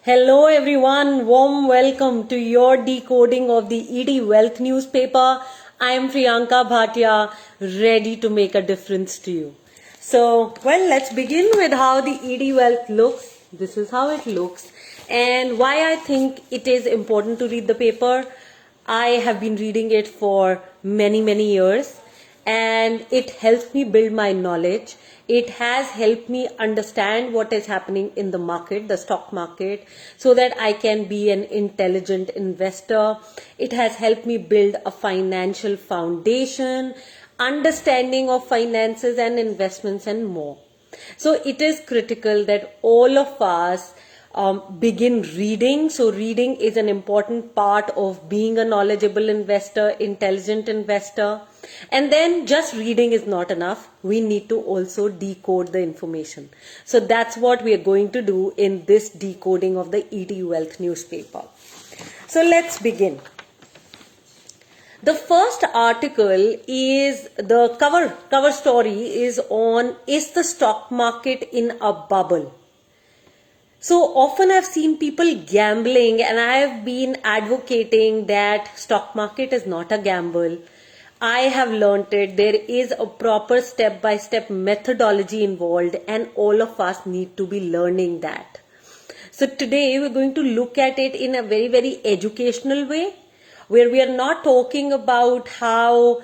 Hello everyone, warm welcome to your decoding of the ED Wealth newspaper. I am Priyanka Bhatia, ready to make a difference to you. So, let's begin with how the ED Wealth looks. This is how it looks and why I think it is important to read the paper. I have been reading it for many years and it helps me build my knowledge. It has helped me understand what is happening in the market, the stock market, so that I can be an intelligent investor. It has helped me build a financial foundation, understanding of finances and investments and more. So it is critical that all of us begin reading. So reading is an important part of being a knowledgeable investor, intelligent investor. And then just reading is not enough. We need to also decode the information. So that's what we are going to do in this decoding of the ED Wealth newspaper. So let's begin. The first article is the cover story is on, is the stock market in a bubble? So often I've seen people gambling and I've been advocating that stock market is not a gamble. I have learned it. There is a proper step-by-step methodology involved and all of us need to be learning that. So today we're going to look at it in a very educational way, where we are not talking about how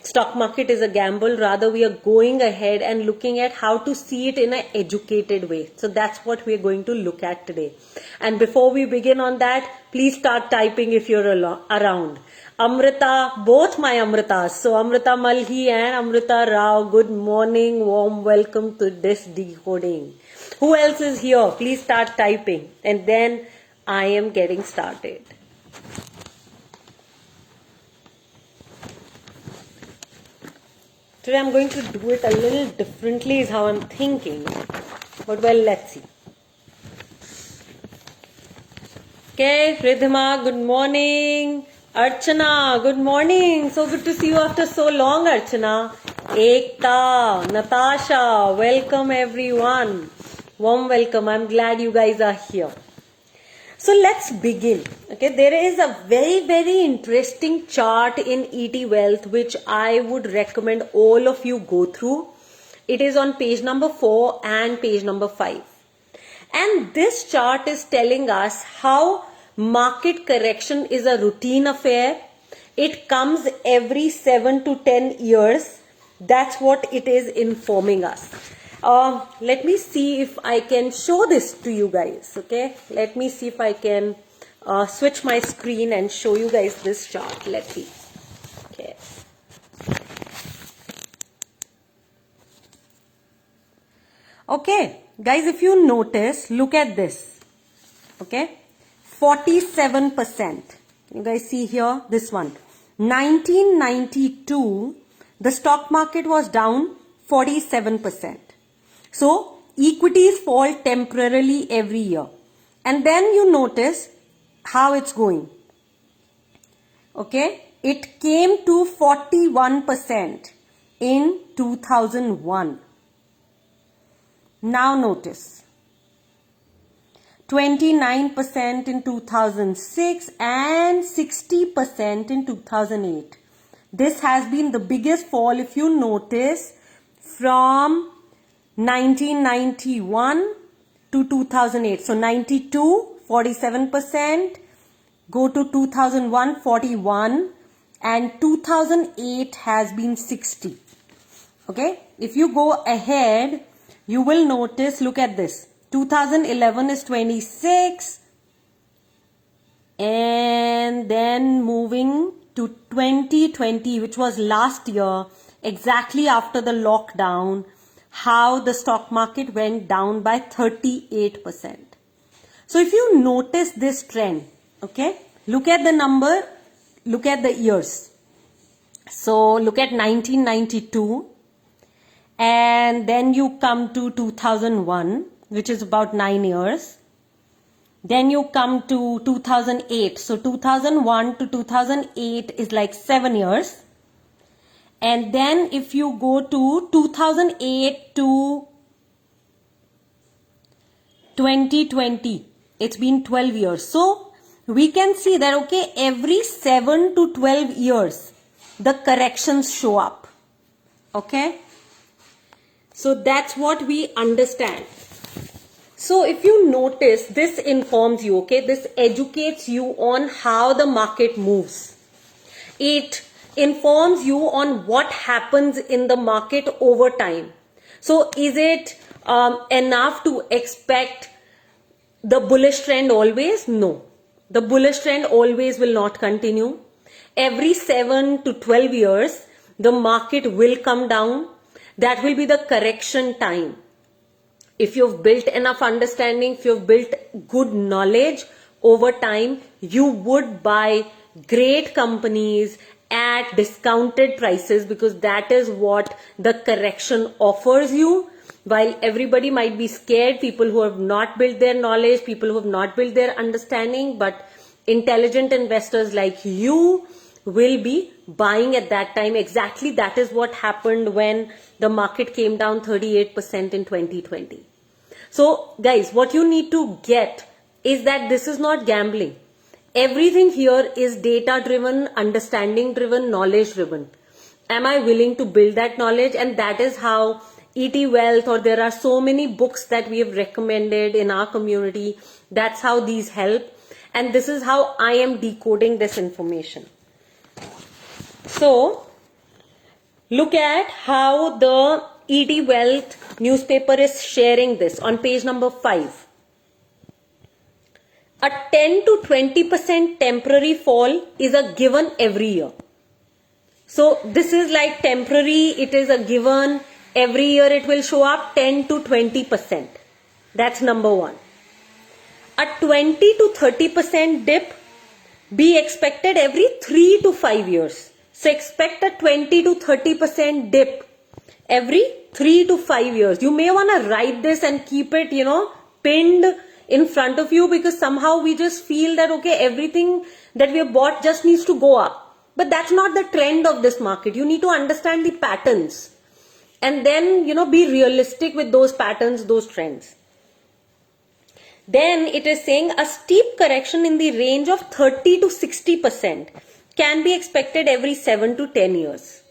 stock market is a gamble. Rather, we are going ahead and looking at how to see it in an educated way. So that's what we are going to look at today. And before we begin on that, please start typing if you're around. Amrita, both my Amritas, so Amrita Malhi and Amrita Rao, good morning, warm welcome to this decoding. Who else is here? Please start typing and then I am getting started. Today I'm going to do it a little differently is how I'm thinking. But let's see. Okay, Ridhima, good morning. Archana, good morning. So good to see you after so long, Archana. Ekta, Natasha, welcome everyone. Warm welcome. I'm glad you guys are here. So let's begin. Okay, there is a very interesting chart in ED Wealth which I would recommend all of you go through. It is on page number 4 and page number 5. And this chart is telling us how market correction is a routine affair. It comes every 7 to 10 years. That's what it is informing us. Let me see if I can show this to you guys. Okay, let me see if I can switch my screen and show you guys this chart. Let's see. Okay. Okay, guys, if you notice, look at this. Okay, 47%. You guys see here, this one. 1992, the stock market was down 47%. So, equities fall temporarily every year. And then you notice how it's going. Okay, it came to 41% in 2001. Now notice, 29% in 2006 and 60% in 2008. This has been the biggest fall, if you notice, from 1991 to 2008. So 92, 47%, go to 2001, 41, and 2008 has been 60. Okay, if you go ahead, you will notice, look at this. 2011 is 26 and then moving to 2020, which was last year, exactly after the lockdown, how the stock market went down by 38%. So if you notice this trend, okay, look at the number, look at the years. So look at 1992 and then you come to 2001, which is about 9 years. Then you come to 2008. So 2001 to 2008 is like 7 years. And then if you go to 2008 to 2020, It's been 12 years. So we can see that, okay, every 7 to 12 years, the corrections show up. Okay. So that's what we understand. So if you notice, this informs you, okay, this educates you on how the market moves. It informs you on what happens in the market over time. So is it enough to expect the bullish trend always? No. The bullish trend always will not continue. Every 7 to 12 years, the market will come down. That will be the correction time. If you've built enough understanding, if you've built good knowledge over time, you would buy great companies at discounted prices, because that is what the correction offers you. While everybody might be scared, people who have not built their knowledge, people who have not built their understanding, but intelligent investors like you will be buying at that time. Exactly that is what happened when the market came down 38% in 2020. So guys, what you need to get is that this is not gambling. Everything here is data driven, understanding driven, knowledge driven. Am I willing to build that knowledge? And that is how ET Wealth, or there are so many books that we have recommended in our community. That's how these help. And this is how I am decoding this information. So look at how the ET Wealth newspaper is sharing this on page number 5. A 10 to 20% temporary fall is a given every year. So this is like temporary, it is a given. Every year it will show up 10 to 20%. That's number one. A 20 to 30% dip be expected every 3 to 5 years. So expect a 20 to 30% dip every 3 to 5 years. You may want to write this and keep it, pinned in front of you, because somehow we just feel that, okay, everything that we have bought just needs to go up. But that's not the trend of this market. You need to understand the patterns and then, be realistic with those patterns, those trends. Then it is saying a steep correction in the range of 30 to 60% can be expected every 7 to 10 years.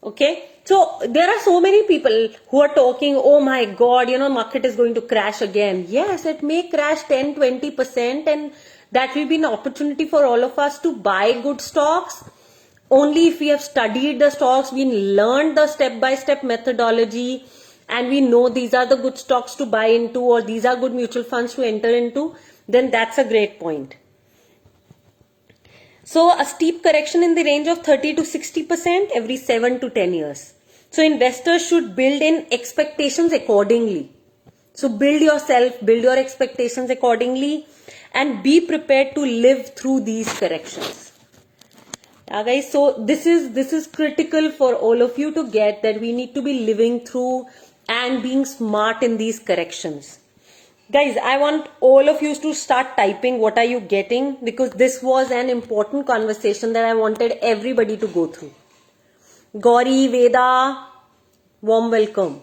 Okay. So there are so many people who are talking, oh my God, market is going to crash again. Yes, it may crash 10, 20%, and that will be an opportunity for all of us to buy good stocks. Only if we have studied the stocks, we learned the step-by-step methodology, and we know these are the good stocks to buy into, or these are good mutual funds to enter into, then that's a great point. So a steep correction in the range of 30 to 60% every 7 to 10 years. So investors should build in expectations accordingly. So build yourself, build your expectations accordingly, and be prepared to live through these corrections. Yeah, guys, so this is critical for all of you to get, that we need to be living through and being smart in these corrections. Guys, I want all of you to start typing what are you getting, because this was an important conversation that I wanted everybody to go through. Gauri, Veda, warm welcome.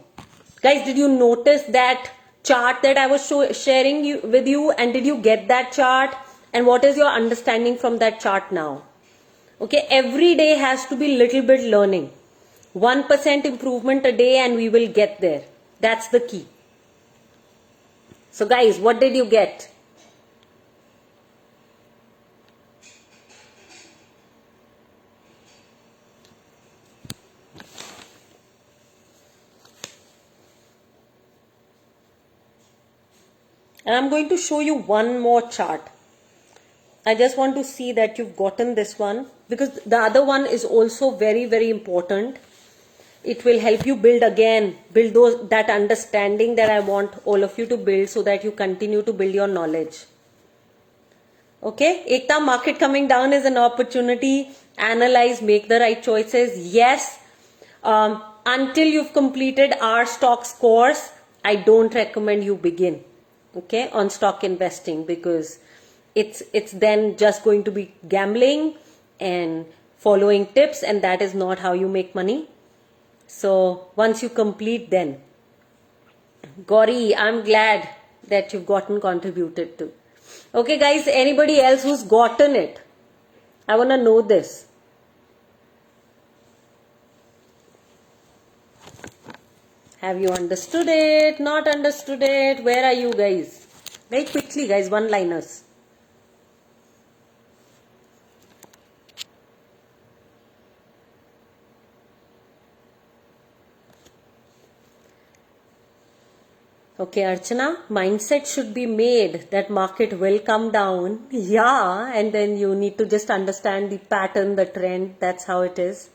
Guys, did you notice that chart that I was sharing with you, and did you get that chart? And what is your understanding from that chart now? Okay, every day has to be little bit learning. 1% improvement a day and we will get there. That's the key. So guys, what did you get? And I'm going to show you one more chart. I just want to see that you've gotten this one, because the other one is also very, very important. It will help you build that understanding that I want all of you to build, so that you continue to build your knowledge. Okay, Ekta, market coming down is an opportunity. Analyze, make the right choices. Yes, until you've completed our stocks course, I don't recommend you begin, okay, on stock investing, because it's then just going to be gambling and following tips, and that is not how you make money. So once you complete, then Gauri, I'm glad that you've gotten contributed to. Okay, guys, anybody else who's gotten it? I want to know this. Have you understood it? Not understood it? Where are you guys? Very quickly, guys, one-liners. Okay, Archana, mindset should be made that market will come down. Yeah, and then you need to just understand the pattern, the trend. That's how it is.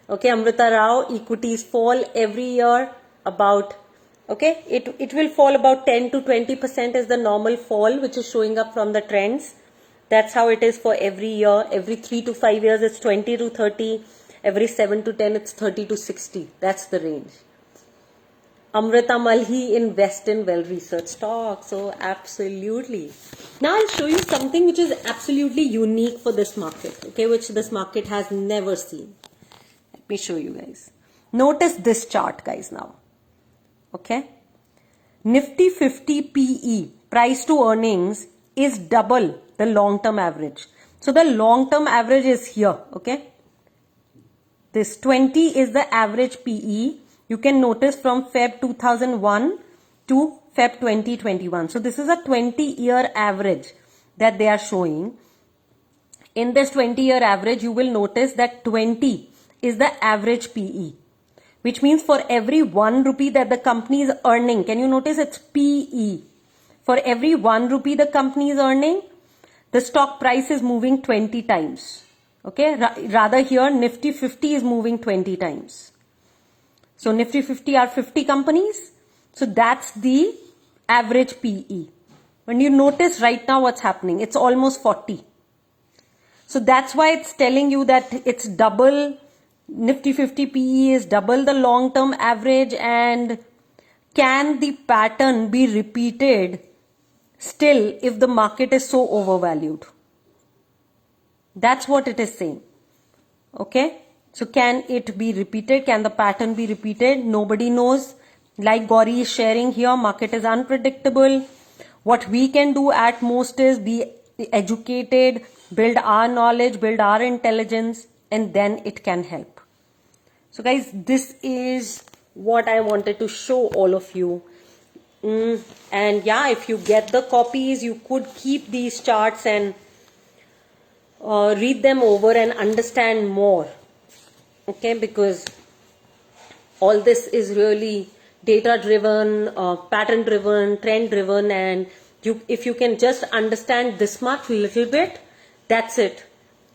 Okay, Amrita Rao, equities fall every year about, okay, it will fall about 10 to 20% is the normal fall which is showing up from the trends. That's how it is for every year. Every 3 to 5 years it's 20 to 30. Every 7 to 10 it's 30 to 60. That's the range. Amrita Malhi, invest in well-researched stocks. So absolutely. Now I'll show you something which is absolutely unique for this market, okay, which this market has never seen. Let me show you guys. Notice this chart, guys, now. Okay. Nifty 50 PE, price to earnings, is double the long-term average. So the long-term average is here, okay. This 20 is the average PE. You can notice from Feb 2001 to Feb 2021. So this is a 20-year average that they are showing. In this 20-year average, you will notice that 20 is the average PE, which means for every 1 rupee that the company is earning, can you notice it's PE? For every 1 rupee the company is earning, the stock price is moving 20 times. Okay, rather here Nifty 50 is moving 20 times. So Nifty 50 are 50 companies. So that's the average PE. When you notice right now what's happening, it's almost 40. So that's why it's telling you that it's double, Nifty 50 PE is double the long-term average, and can the pattern be repeated still if the market is so overvalued? That's what it is saying. Okay. So can it be repeated? Can the pattern be repeated? Nobody knows. Like Gauri is sharing here, market is unpredictable. What we can do at most is be educated, build our knowledge, build our intelligence, and then it can help. So guys, this is what I wanted to show all of you. And yeah, if you get the copies, you could keep these charts and read them over and understand more. Okay, because all this is really data driven, pattern driven, trend driven, and if you can just understand this much little bit, that's it.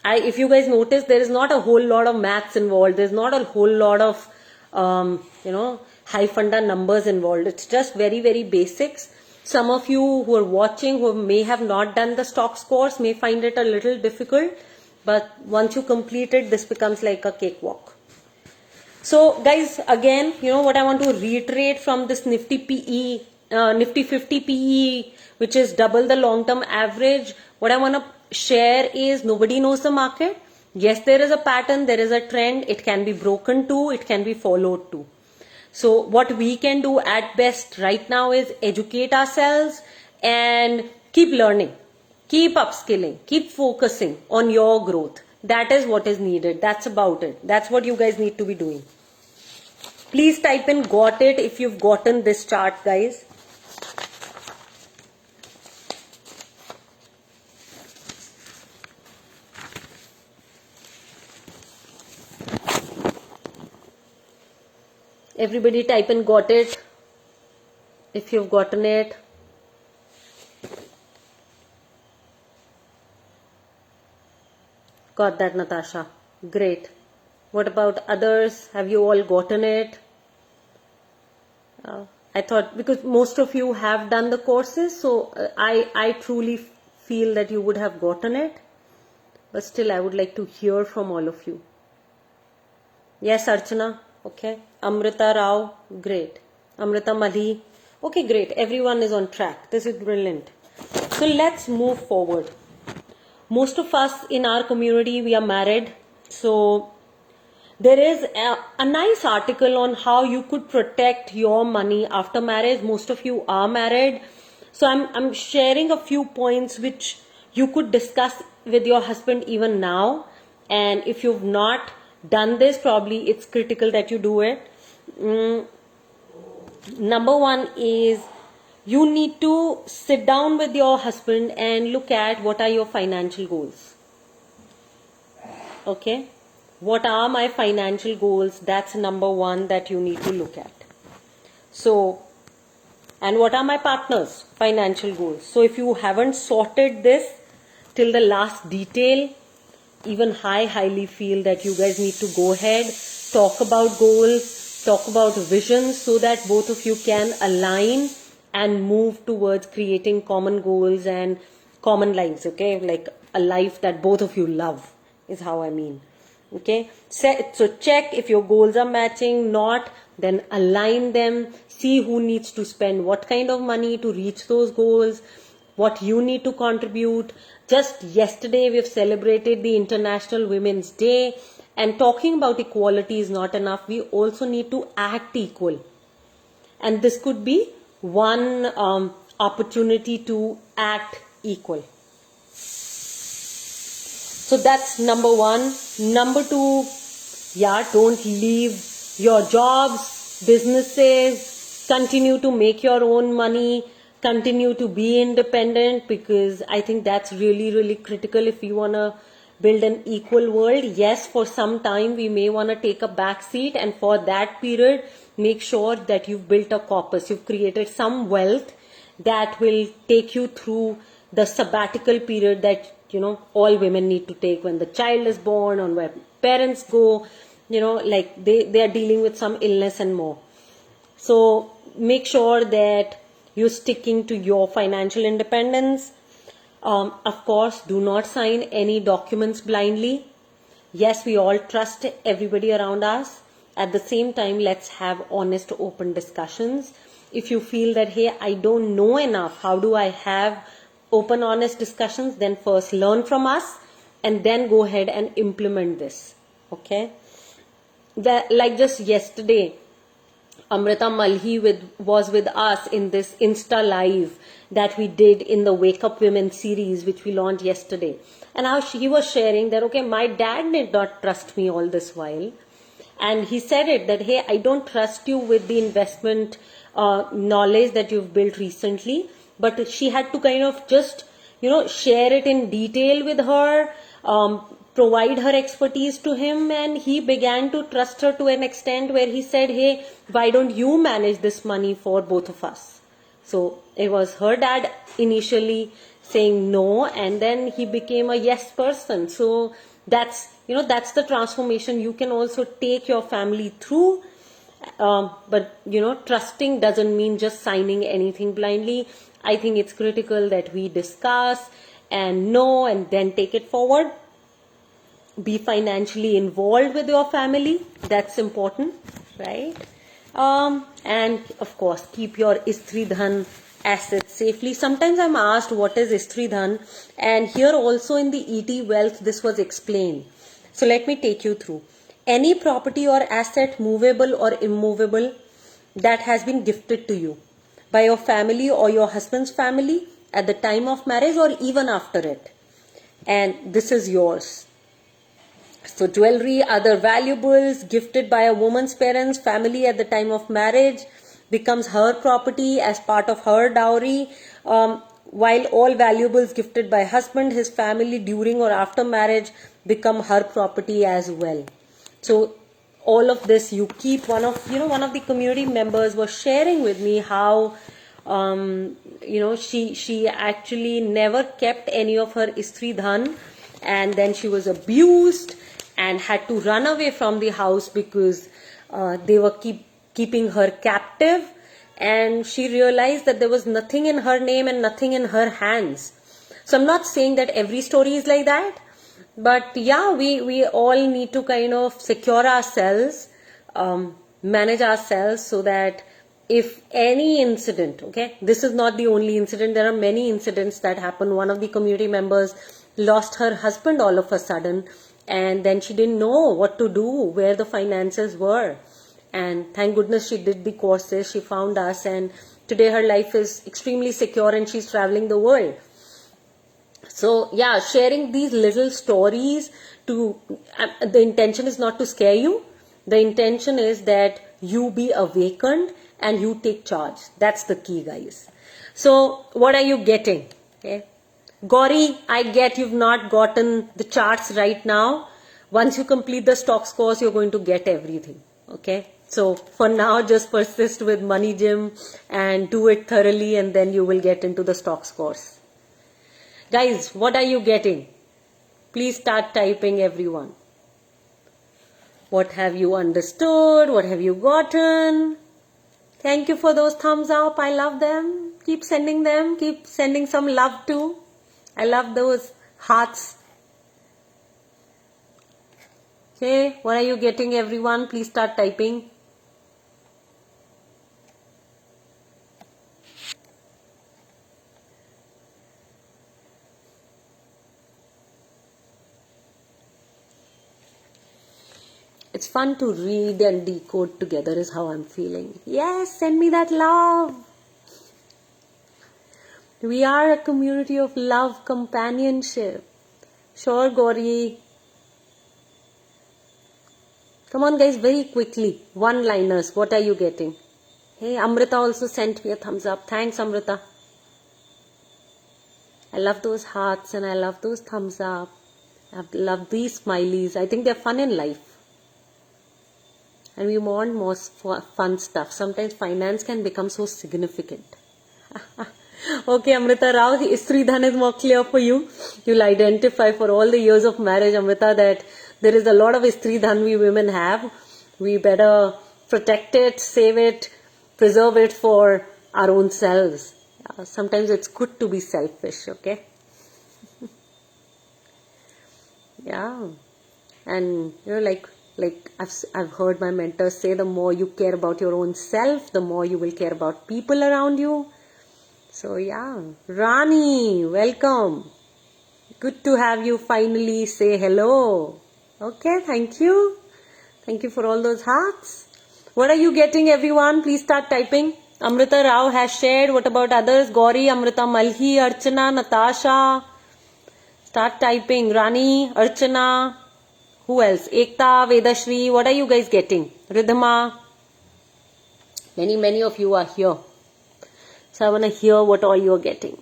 If you guys notice, there is not a whole lot of maths involved. There's not a whole lot of high funda numbers involved. It's just very, very basics. Some of you who are watching who may have not done the stocks course may find it a little difficult, but once you complete it, this becomes like a cakewalk. So guys, again, what I want to reiterate from this Nifty PE, Nifty 50 PE, which is double the long-term average, what I want to share is nobody knows the market. Yes, there is a pattern, there is a trend, it can be broken too, it can be followed too. So what we can do at best right now is educate ourselves and keep learning, keep upskilling, keep focusing on your growth. That is what is needed. That's about it. That's what you guys need to be doing. Please type in got it if you've gotten this chart, guys. Everybody type in got it if you've gotten it. Got that, Natasha. Great. What about others? Have you all gotten it? I thought, because most of you have done the courses, so I truly feel that you would have gotten it. But still, I would like to hear from all of you. Yes, Archana. Okay. Amrita Rao. Great. Amrita Malhi. Okay, great. Everyone is on track. This is brilliant. So let's move forward. Most of us in our community, we are married. So there is a nice article on how you could protect your money after marriage. Most of you are married. So I'm sharing a few points which you could discuss with your husband even now. And if you've not done this, probably it's critical that you do it. Number one is you need to sit down with your husband and look at what are your financial goals. Okay? What are my financial goals? That's number one that you need to look at. So, and what are my partner's financial goals? So if you haven't sorted this till the last detail, even I highly feel that you guys need to go ahead, talk about goals, talk about visions, so that both of you can align and move towards creating common goals and common lives, okay? Like a life that both of you love is how I mean. Okay, so check if your goals are matching. Not, then align them. See who needs to spend what kind of money to reach those goals, what you need to contribute. Just yesterday we've celebrated the International Women's Day, and talking about equality is not enough. We also need to act equal, and this could be one opportunity to act equal. So that's number one. Number two, yeah, don't leave your jobs, businesses, continue to make your own money, continue to be independent, because I think that's really, really critical if you want to build an equal world. Yes, for some time we may want to take a back seat, and for that period, make sure that you've built a corpus, you've created some wealth that will take you through the sabbatical period that all women need to take when the child is born, or where parents go, like they are dealing with some illness and more. So make sure that you're sticking to your financial independence. Of course, do not sign any documents blindly. Yes, we all trust everybody around us. At the same time, let's have honest, open discussions. If you feel that, hey, I don't know enough, how do I have open, honest discussions? Then first learn from us and then go ahead and implement this. Okay? Like just yesterday, Amrita Malhi was with us in this Insta Live that we did in the Wake Up Women series, which we launched yesterday. And how she was sharing that, okay, my dad did not trust me all this while. And he said it that, hey, I don't trust you with the investment knowledge that you've built recently. But she had to kind of just, share it in detail with her, provide her expertise to him, and he began to trust her to an extent where he said, hey, why don't you manage this money for both of us? So it was her dad initially saying no, and then he became a yes person. So that's the transformation you can also take your family through. But trusting doesn't mean just signing anything blindly. I think it's critical that we discuss and know and then take it forward. Be financially involved with your family. That's important, right? And of course, keep your Istri Dhan assets safely. Sometimes I'm asked what is Istri Dhan, and here also in the ET Wealth this was explained. So let me take you through. Any property or asset, movable or immovable, that has been gifted to you by your family or your husband's family at the time of marriage or even after it, and this is yours. So jewelry, other valuables gifted by a woman's parents, family at the time of marriage becomes her property as part of her dowry, while all valuables gifted by husband, his family during or after marriage become her property as well. So all of this you keep. One of the community members was sharing with me how she actually never kept any of her Istri Dhan, and then she was abused and had to run away from the house because they were keeping her captive, and she realized that there was nothing in her name and nothing in her hands. So I'm not saying that every story is like that, but yeah, we all need to kind of secure ourselves, manage ourselves, so that if any incident, okay, this is not the only incident, there are many incidents that happen. One of the community members lost her husband all of a sudden, and then she didn't know what to do, where the finances were. And thank goodness she did the courses, she found us, and today her life is extremely secure and she's traveling the world. So yeah, sharing these little stories the intention is not to scare you. The intention is that you be awakened and you take charge. That's the key, guys. So what are you getting? Okay. Gauri, I get you've not gotten the charts right now. Once you complete the stocks course, you're going to get everything. Okay. So for now, just persist with Money Gym and do it thoroughly, and then you will get into the stocks course. Guys, what are you getting? Please start typing, everyone. What have you understood? What have you gotten? Thank you for those thumbs up. I love them. Keep sending them. Keep sending some love too. I love those hearts. Okay, what are you getting, everyone? Please start typing. It's fun to read and decode together is how I'm feeling. Yes, send me that love. We are a community of love, companionship. Sure, Gauri. Come on, guys, very quickly. One-liners. What are you getting? Hey, Amrita also sent me a thumbs up. Thanks, Amrita. I love those hearts and I love those thumbs up. I love these smileys. I think they're fun in life. And we want more fun stuff. Sometimes finance can become so significant. Okay, Amrita Rao, Istridhan is more clear for you. You'll identify for all the years of marriage, Amrita, that there is a lot of Istridhan we women have. We better protect it, save it, preserve it for our own selves. Sometimes it's good to be selfish, okay? Yeah. And, you know, like I've heard my mentors say, the more you care about your own self, the more you will care about people around you. So yeah, Rani, welcome. Good to have you finally say hello. Okay, thank you. Thank you for all those hearts. What are you getting, everyone? Please start typing. Amrita Rao has shared. What about others? Gauri, Amrita Malhi, Archana, Natasha. Start typing. Rani, Archana. Who else? Ekta, Vedashri. What are you guys getting? Ridhima. Many of you are here. So I want to hear what all you are getting.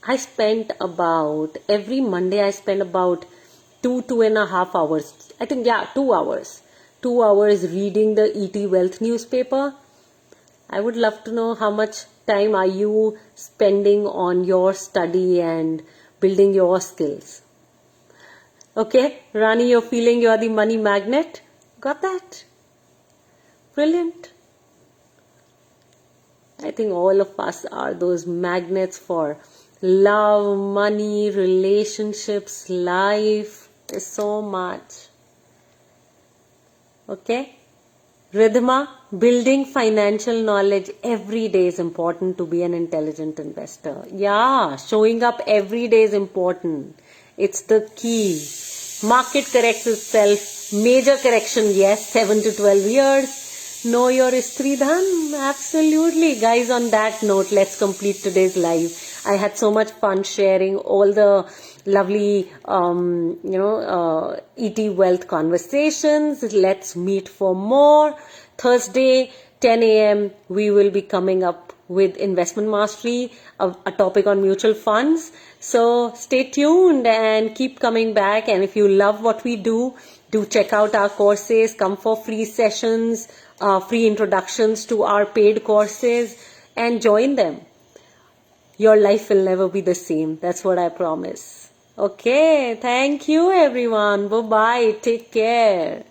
I spent every Monday I spend about 2.5 hours. I think, yeah, 2 hours. 2 hours reading the ET Wealth newspaper. I would love to know how much time are you spending on your study and building your skills. Okay, Rani, you're feeling you're the money magnet. Got that? Brilliant. I think all of us are those magnets for love, money, relationships, life. There's so much. Okay? Ridhima, building financial knowledge every day is important to be an intelligent investor. Yeah, showing up every day is important. It's the key. Market corrects itself. Major correction, yes, 7 to 12 years. Know your Istridhan? Absolutely. Guys, on that note, let's complete today's live. I had so much fun sharing all the lovely, ET Wealth conversations. Let's meet for more. Thursday, 10 a.m., we will be coming up with Investment Mastery, a topic on mutual funds. So stay tuned and keep coming back. And if you love what we do check out our courses, come for free sessions, free introductions to our paid courses, and join them. Your life will never be the same. That's what I promise. Okay, thank you everyone. Bye-bye. Take care.